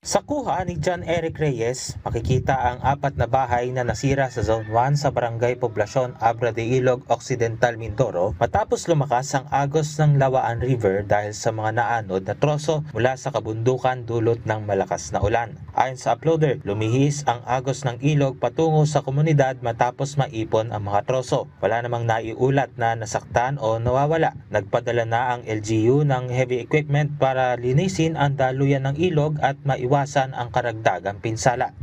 Sa kuha ni John Eric Reyes, makikita ang 4 na bahay na nasira sa Zone 1 sa Barangay Poblacion, Abra de Ilog, Occidental, Mindoro matapos lumakas ang agos ng Lawaan River dahil sa mga naanod na troso mula sa kabundukan dulot ng malakas na ulan. Ayon sa uploader, lumihis ang agos ng ilog patungo sa komunidad matapos maipon ang mga troso. Wala namang naiulat na nasaktan o nawawala. Nagpadala na ang LGU ng heavy equipment para linisin ang daluyan ng ilog at maiwasan ang karagdagang pinsala.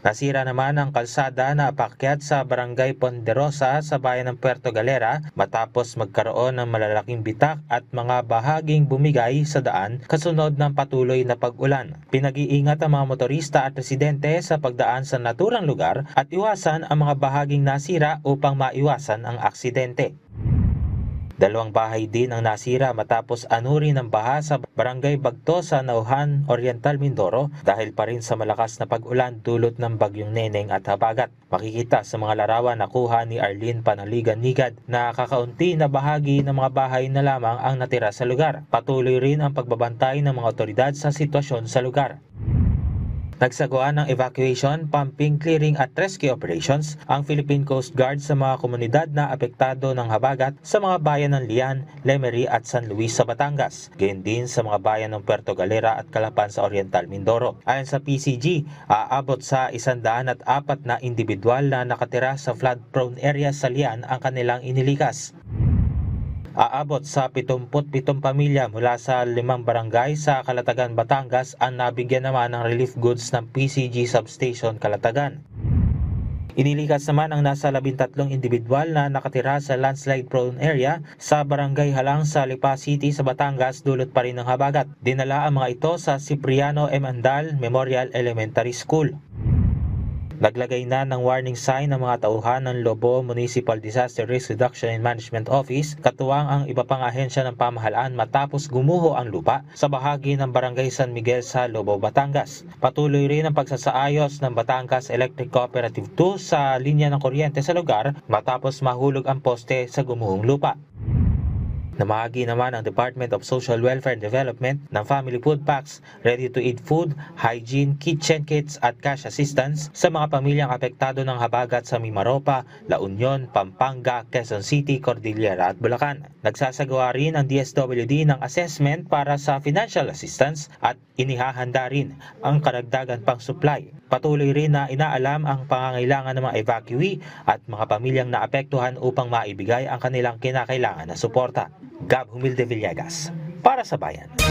Nasira naman ang kalsada na paakyat sa Barangay Ponderosa sa bayan ng Puerto Galera matapos magkaroon ng malalaking bitak at mga bahaging bumigay sa daan kasunod ng patuloy na pag-ulan. Pinag-iingat ang mga motorista at residente sa pagdaan sa naturang lugar at iwasan ang mga bahaging nasira upang maiwasan ang aksidente. 2 bahay din ang nasira matapos anurin ng baha sa Barangay Bagto sa Nauhan, Oriental, Mindoro dahil pa rin sa malakas na pag-ulan dulot ng bagyong Neneng at Habagat. Makikita sa mga larawan na kuha ni Arlene Panaligan-Nigad na kakaunti na bahagi ng mga bahay na lamang ang natira sa lugar. Patuloy rin ang pagbabantay ng mga otoridad sa sitwasyon sa lugar. Nagsagawa ng evacuation, pumping, clearing at rescue operations ang Philippine Coast Guard sa mga komunidad na apektado ng habagat sa mga bayan ng Lian, Lemery at San Luis sa Batangas. Gayon din sa mga bayan ng Puerto Galera at Calapan sa Oriental, Mindoro. Ayon sa PCG, aabot sa 104 na individual na nakatira sa flood-prone area sa Lian ang kanilang inilikas. Aabot sa 77 pamilya mula sa 5 barangay sa Calatagan, Batangas ang nabigyan naman ng relief goods ng PCG Substation Calatagan. Inilikas naman ang nasa 13 individual na nakatira sa landslide-prone area sa Barangay Halang sa Lipa City sa Batangas dulot pa rin ng habagat. Dinala ang mga ito sa Cipriano M. Andal Memorial Elementary School. Naglagay na ng warning sign ng mga tauhan ng Lobo Municipal Disaster Risk Reduction and Management Office, katuwang ang iba pang ahensya ng pamahalaan matapos gumuho ang lupa sa bahagi ng Barangay San Miguel sa Lobo, Batangas. Patuloy rin ang pagsasaayos ng Batangas Electric Cooperative 2 sa linya ng kuryente sa lugar matapos mahulog ang poste sa gumuhong lupa. Namahagi naman ang Department of Social Welfare and Development ng family food packs, ready-to-eat food, hygiene, kitchen kits at cash assistance sa mga pamilyang apektado ng habagat sa Mimaropa, La Union, Pampanga, Quezon City, Cordillera at Bulacan. Nagsasagawa rin ang DSWD ng assessment para sa financial assistance at inihahanda rin ang karagdagan pang supply. Patuloy rin na inaalam ang pangangailangan ng mga evacuee at mga pamilyang naapektuhan upang maibigay ang kanilang kinakailangan na suporta. Gab Humilde Villegas, para sa Bayan.